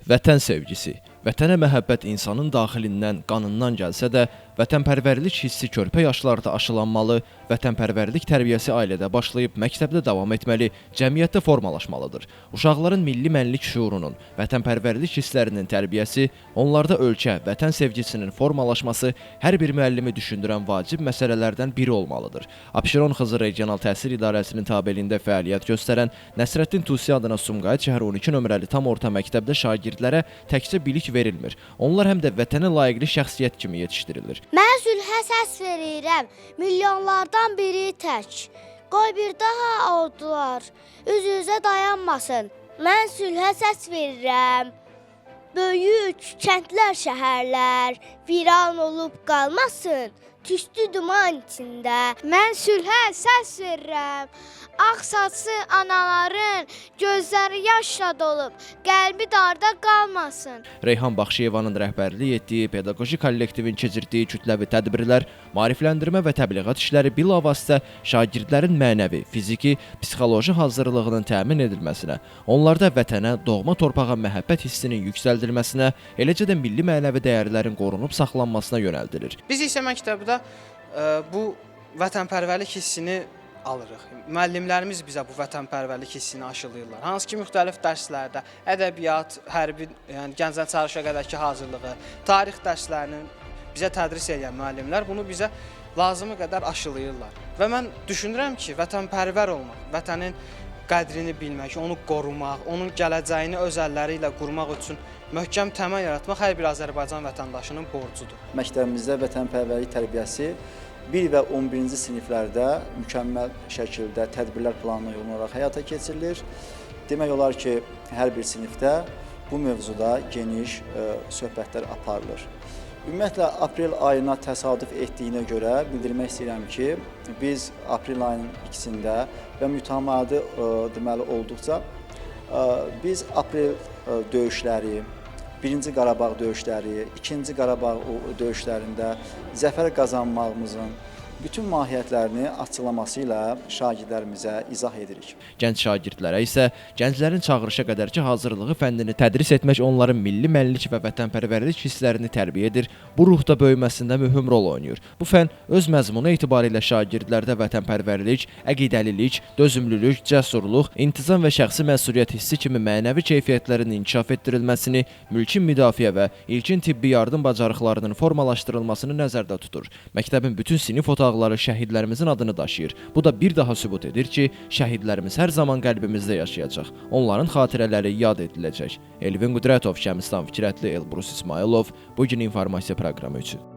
Vətən sevgisi. Vətənə məhəbbət insanın daxilindən, qanından gəlsə də, vətənpərvərlik hissi körpə yaşlarda aşılanmalı, vətənpərvərlik tərbiyəsi ailədə başlayıb məktəbdə davam etməli, cəmiyyətdə formalaşmalıdır. Uşaqların milli mənlik şüurunun, vətənpərvərlik hisslərinin tərbiyəsi, onlarda ölkə, vətən sevgisinin formalaşması hər bir müəllimi düşündürən vacib məsələlərdən biri olmalıdır. Abşeron Xızı Regional Təhsil İdarəsinin tabeliyində fəaliyyət göstərən Nəsrəddin Tusi adına Sumqayıt şəhər 12 nömrəli tam orta məktəbdə şagirdlərə təkcə bilik verilmir. Onlar həm də vətənə layiqli şəxsiyyət kimi yetişdirilir. Mən sülhə səs verirəm, milyonlardan biri tək. Qoy bir daha ordular üz-üzə dayanmasın. Mən sülhə səs verirəm, böyük kəndlər, şəhərlər viran olub qalmasın. Tüstü duman içində. Mən sülhə səs verirəm. Ağ saçlı anaların gözləri yaşla dolub, qəlbi darda qalmasın. Reyhan Baxşıyevanın rəhbərlik etdiyi pedaqoji kollektivin keçirdiyi kütləvi tədbirlər, maarifləndirmə və təbliğat işləri bilavasitə şagirdlərin mənəvi, fiziki, psixoloji hazırlığının təmin edilməsinə, onlarda vətənə, doğma torpağa məhəbbət hissinin yüksəldilməsinə, eləcə də milli mənəvi dəyərlərin qorunub saxlanmasına yönəldilir. Biz isə məktəbdə bu vətənpərvərlik hissini alırıq. Müəllimlərimiz bizə bu vətənpərvərlik hissini aşılayırlar. Hansı ki, müxtəlif dərslərdə ədəbiyyat, hərbi, yəni gəncdən çağırışa qədərki hazırlığı, tarix dərslərinin bizə tədris edən müəllimlər bunu bizə lazımı qədər aşılayırlar. Və mən düşünürəm ki, vətənpərvər olmaq, vətənin qədrini bilmək, onu qorumaq, onun gələcəyini öz əlləri ilə qurmaq üçün möhkəm təməl yaratmaq hər bir Azərbaycan vətəndaşının borcudur. Məktəbimizdə vətənpərvərlik tərbiyəsi 1 və 11-ci siniflərdə mükəmməl şəkildə tədbirlər planına uyğun həyata keçirilir. Demək olar ki, hər bir sinifdə bu mövzuda geniş söhbətlər aparılır. Ümumiyyətlə, aprel ayına təsadüf etdiyinə görə bildirmək istəyirəm ki, biz aprel ayının ikisində və mütəmadi deməli olduqca biz aprel döyüşləri, 1-ci Qarabağ döyüşləri, 2-ci Qarabağ döyüşlərində zəfər qazanmağımızın bütün mahiyyətlərini açıqlaması ilə şagirdlərimizə izah edirik. Gənc şagirdlərə isə gənclərin çağırışa qədərki hazırlığı fənnini tədris etmək onların milli mənlik və vətənpərvərlik hisslərini tərbiyə edir, bu ruhda böyüməsində mühüm rol oynayır. Bu fənn öz məzmunu etibarilə şagirdlərdə vətənpərvərlik, əqidəlilik, dözümlülük, cəsurluq, intizam və şəxsi məsuliyyət hissi kimi mənəvi keyfiyyətlərin inkişaf etdirilməsini, mülki müdafiə və ilkin tibbi yardım bacarıqlarının formalaşdırılmasını nəzərdə tutur. Məktəbin bütün sinif otaqları şəhidlərimizin adını daşıyır. Bu da bir daha sübut edir ki, şəhidlərimiz hər zaman qəlbimizdə yaşayacaq. Onların xatirələri yad ediləcək. Elvin Qudrətov, Şəmistan Fikrətli, Elbrus İsmailov, bugün informasiya proqramı üçün.